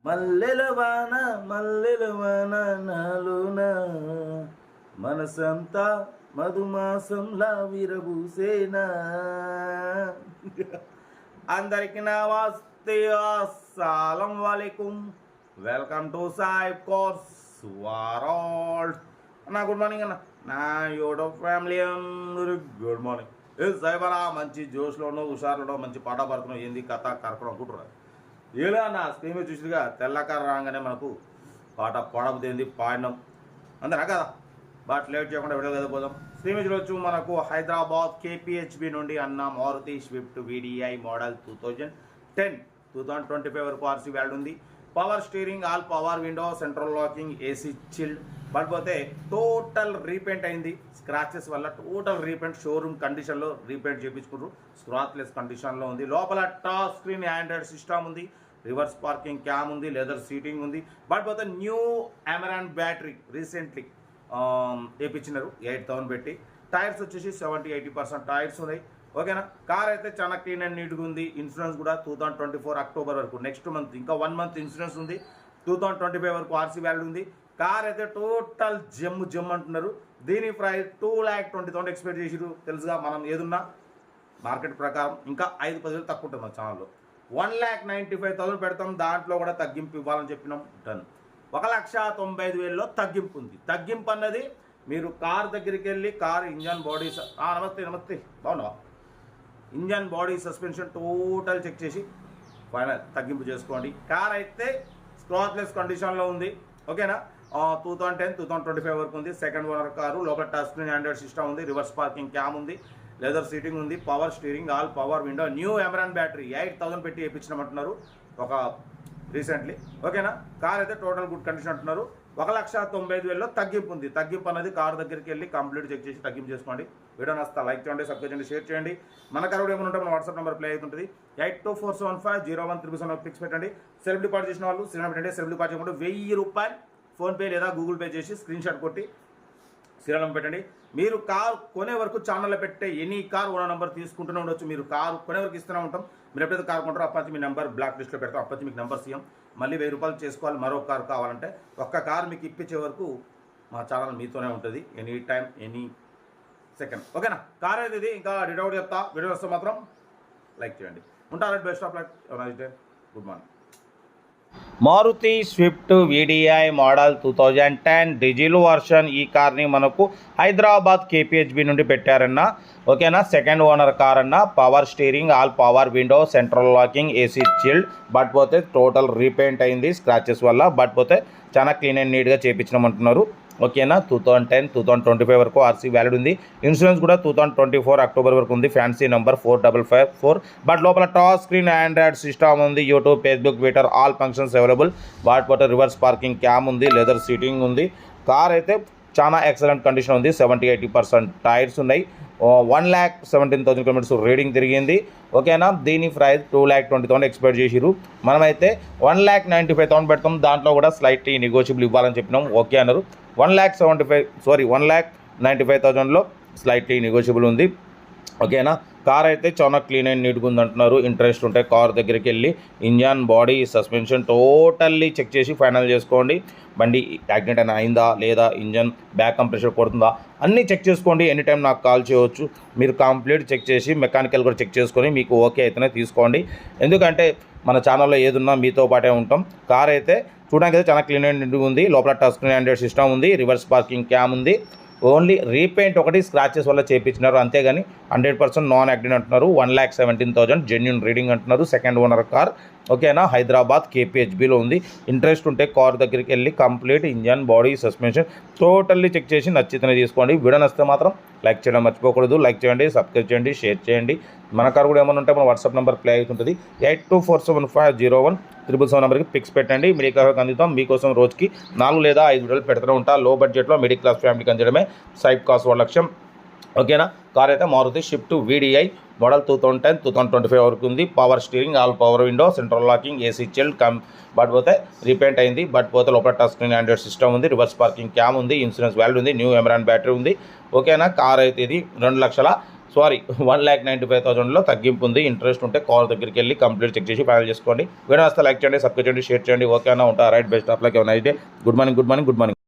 మల్లెలవాన మల్లెలవాన నాలోన మనసంతా మధుమాసంలా విరబూసేనా. అందరికి నమస్తే, అస్సలం వాలేకుం. Welcome to Saib course world. అన్న గుడ్ మార్నింగ్ అన్న. నా యూట్యూబ్ ఫ్యామిలీ అందరూ గుడ్ మార్నింగ్. ఏ సాయిబ్ అన్న, మంచి జోష్లోనో హుషారులో మంచి పాట పడుతున్నావు, ఏంది కథ కరకడం అనుకుంటున్నారు. ఏలే అన్న, స్క్రీన్ మీద చూసిగా తెల్లకార రాగానే మనకు పాట పాడబోతుంది, పాడినాం అందరా కదా. బట్ లేట్ చేయకుండా వీడియో కదా పోదాం. స్క్రీన్ మీద చూడొచ్చు, మనకు హైదరాబాద్ కేపీహెచ్బి నుండి అన్న మారుతి స్విఫ్ట్ వీడిఐ మోడల్ 2025 వరకు ఆర్సీ వ్యాల్డ్ ఉంది. Power steering, all power window, central locking, AC chilled. But పోతే టోటల్ రీపెయింట్ అయింది స్క్రాచెస్ వల్ల. టోటల్ రీపెయింట్, షోరూమ్ కండిషన్లో రీపెయింట్ చేయించుకుంటారు, స్క్రాచ్లెస్ కండిషన్లో ఉంది. లోపల టచ్ స్క్రీన్ ఆండ్రాయిడ్ సిస్టమ్ ఉంది, రివర్స్ పార్కింగ్ క్యామ్ ఉంది, లెదర్ సీటింగ్ ఉంది. బట్ పోతే న్యూ అమెరాన్ బ్యాటరీ రీసెంట్లీ వేయించినారు 8,000 పెట్టి. టైర్స్ వచ్చేసి 70-80% టైర్స్ ఉన్నాయి. ఓకేనా. కార్ అయితే చాలా క్లీన్ అండ్ నీట్గా ఉంది. ఇన్సూరెన్స్ కూడా 2024 అక్టోబర్ వరకు, నెక్స్ట్ మంత్ ఇంకా 1 మంత్ ఇన్సూరెన్స్ ఉంది. 2025 వరకు ఆర్సీ వాల్యూ ఉంది. కార్ అయితే టోటల్ జమ్ అంటున్నారు. దీని ప్రైస్ 2,20,000 ఎక్స్పెక్ట్ చేసిరు. తెలుసుగా, మనం ఏదున్నా మార్కెట్ ప్రకారం ఇంకా 5-10,000 తక్కువ ఉంటుంది మన ఛానల్లో. 1,95,000 పెడతాం, దాంట్లో కూడా తగ్గింపు ఇవ్వాలని చెప్పినాం. డన్. 1,95,000లో తగ్గింపు ఉంది. తగ్గింపు అన్నది మీరు కార్ దగ్గరికి వెళ్ళి కార్ ఇంజన్ బాడీ నమస్తే బాగున్నావా, engine body suspension total check చేసి ఫైనల్ తగ్గింపు చేసుకోండి. కార్ అయితే స్క్రాచ్లెస్ కండిషన్లో ఉంది. ఓకేనా. 2010-2025 వరకు ఉంది. Second owner car. లోపల టచ్ స్క్రీన్ ఆండ్రాయిడ్ సిస్టమ్ ఉంది, రివర్స్ పార్కింగ్ క్యామ్ ఉంది, లెదర్ సీటింగ్ ఉంది, power steering, all power window, new Amaron battery 8,000 పెట్టి వేయించినామంటున్నారు ఒక రీసెంట్లీ. ఓకేనా. కార్ అయితే టోటల్ గుడ్ కండిషన్ అంటున్నారు. 1,95,000లో తగ్గింపు ఉంది. తగ్గింపు అనేది కార్ దగ్గరికి వెళ్ళి కంప్లీట్ చెక్ చేసి తగ్గింపు చేసుకోండి. వీడియో నస్తా లైక్ చేయండి, సబ్స్క్రైబ్ చేయండి, షేర్ చేయండి. మన కార్ కూడా ఏమైనా ఉంటే మన వాట్సాప్ నెంబర్ ప్లే అవుతుంటుంది. 8247501377 ఫిక్స్ పెట్టండి. సెల్ఫ్ డిపాజిట్ చేసిన వాళ్ళు శ్రీరామ్ పెట్టండి. సెల్ఫ్ డిపాజిట్ చేయకుండా 1,000 రూపాయలు ఫోన్పే లేదా గూగుల్ పే చేసి స్క్రీన్ షాట్ కొట్టి శ్రీరామ్ పెట్టండి. మీరు కార్ కొనే వరకు ఛానల్లో పెట్టే ఎనీ కార్ ఓనర్ నెంబర్ తీసుకుంటూనే ఉండొచ్చు. మీరు కారు కొనే వరకు ఇస్తూనే ఉంటాం. మీరు ఎప్పుడైతే కార్ కొంటారో అప్పటి మీ నెంబర్ బ్లాక్ లిస్ట్లో పెడతాం. అప్పటి మీకు నెంబర్ సీఎం. మళ్ళీ 1,000 రూపాయలు చేసుకోవాలి. మరో కారు కావాలంటే ఒక్క కారు మీకు ఇప్పించే వరకు మా ఛానల్ మీతోనే ఉంటుంది, ఎనీ టైం ఎనీ సెకండ్. ఓకేనా. కార్ అయితే ఇది. ఇంకా డీటెయిల్ చెప్తా. వీడియో వస్తే మాత్రం లైక్ చేయండి. ఉంటారు. Best of luck. Nice day. Good morning. Maruti Swift VDI model 2010 diesel version. ఈ కార్ని మనకు హైదరాబాద్ కేపీహెచ్బి నుండి పెట్టారన్న. ఓకేనా. సెకండ్ ఓనర్ కార్ అన్న. Power steering, all power window, central locking, AC chilled. But పోతే టోటల్ రీపెయింట్ అయింది స్క్రాచెస్ వల్ల. బట్ పోతే చాలా క్లీన్ అండ్ నీట్గా చేయించినామంటున్నారు. ఓకేనా. 2010-2025 వరకు ఆర్సీ వ్యాలిడ్ ఉంది. ఇన్సూరెన్స్ కూడా 2024 అక్టోబర్ వరకు ఉంది. Fancy number 4554. బట్ లోపల టచ్ స్క్రీన్ ఆండ్రాయిడ్ సిస్టమ్ ఉంది, YouTube, Facebook, Twitter all functions available. What పోతే రివర్స్ పార్కింగ్ క్యామ్ ఉంది, లెదర్ సీటింగ్ ఉంది. కార్ అయితే చాలా ఎక్సలెంట్ కండిషన్ ఉంది. 70-80% టైర్స్ ఉన్నాయి. 1,17,000 కిలోమీటర్స్ రీడింగ్ తిరిగింది. ఓకేనా. దీని ప్రైస్ 2,20,000 ఎక్స్పెక్ట్ చేసిరు. మనమైతే 1,95,000 పెడతాం. దాంట్లో కూడా స్లైట్లీ నెగోషియబుల్ ఇవ్వాలని చెప్పినాం. ఓకే అన్నారు. 1,95,000లో స్లైట్లీ నెగోషియబుల్ ఉంది. ఓకేనా. కార్ అయితే చాలా క్లీన్ అండ్ నీట్గా ఉంది అంటున్నారు. ఇంట్రెస్ట్ ఉంటే కార్ దగ్గరికి వెళ్ళి engine, body, suspension totally check చేసి ఫైనల్ చేసుకోండి. బండి యాక్సిడెంట్ అయినా అయిందా లేదా, ఇంజన్ బ్యాక్ కంప్రెషర్ కొడుతుందా, అన్నీ చెక్ చేసుకోండి. ఎనీ టైం నాకు కాల్ చేయవచ్చు. మీరు కంప్లీట్ చెక్ చేసి మెకానికల్ కూడా చెక్ చేసుకొని మీకు ఓకే అయితేనే తీసుకోండి. ఎందుకంటే మన ఛానల్లో ఏదున్నా మీతో పాటే ఉంటాం. కార్ అయితే చూడడానికి అయితే చాలా క్లీన్ అండ్ నీట్గా ఉంది. లోపల టచ్ స్క్రీన్ ఆండ్రాయిడ్ సిస్టమ్ ఉంది, రివర్స్ పార్కింగ్ క్యామ్ ఉంది. ఓన్లీ రీపెయింట్ ఒకటి స్క్రాచెస్ వల్ల చేయించినారు, అంతేగాని 100% నాన్ యాక్సిడెంట్ అంటున్నారు. 1,17,000 జెన్యూన్ రీడింగ్ అంటున్నారు. Second owner car. ఓకేనా. హైదరాబాద్ కేపీహెచ్బిలో ఉంది. ఇంట్రెస్ట్ ఉంటే కార్ దగ్గరికి వెళ్ళి complete engine, body, suspension totally check చేసి నచ్చితేనే తీసుకోండి. వీడియో నచ్చితే మాత్రం లైక్ చేయడం మర్చిపోకూడదు. లైక్ చేయండి, సబ్స్క్రైబ్ చేయండి, షేర్ చేయండి. మన కార్ కూడా ఏమైనా ఉంటే మన వాట్సాప్ నెంబర్ ప్లే అవుతుంటుంది. 8247501377 నెంబర్కి పిక్స్ పెట్టండి. మిడిల్ క్లాస్కి అందుతాం. మీకోసం రోజుకి 4 లేదా 5 వీడియోలు పెడుతూనే ఉంటా. లో బడ్జెట్లో మిడిల్ క్లాస్ ఫ్యామిలీకి అందించడమే సైబ్ కాస్ట్ వాళ్ళ లక్ష్యం. ఓకేనా. కార్ అయితే మారుతి స్విఫ్ట్ వీడిఐ మోడల్ 2010-2025 వరకు ఉంది. Power steering, all power window, central locking, AC chilled but పోతే రీపెయింట్ అయింది. బట్ పోతే లోపల టచ్ స్క్రీన్ ఆండ్రాయిడ్ సిస్టమ్ ఉంది, రివర్స్ పార్కింగ్ క్యామ్ ఉంది, ఇన్సూరెన్స్ వ్యాలిడ్ ఉంది, న్యూ అమెరాన్ బ్యాటరీ ఉంది. ఓకేనా. కార్ అయితే ఇది 2,00,000 సారీ 1,95,000లో తగ్గింపు ఉంది. ఇంట్రెస్ట్ ఉంటే కార్ దగ్గరికి వెళ్ళి కంప్లీట్ చెక్ చేసి ఫైనల్ చేసుకోండి. వీడియో వస్తే లైక్ చేయండి, సబ్స్క్రైబ్ చేయండి, షేర్ చేయండి. ఓకేనా ఉంటా right best of luck. Nice day. Good morning.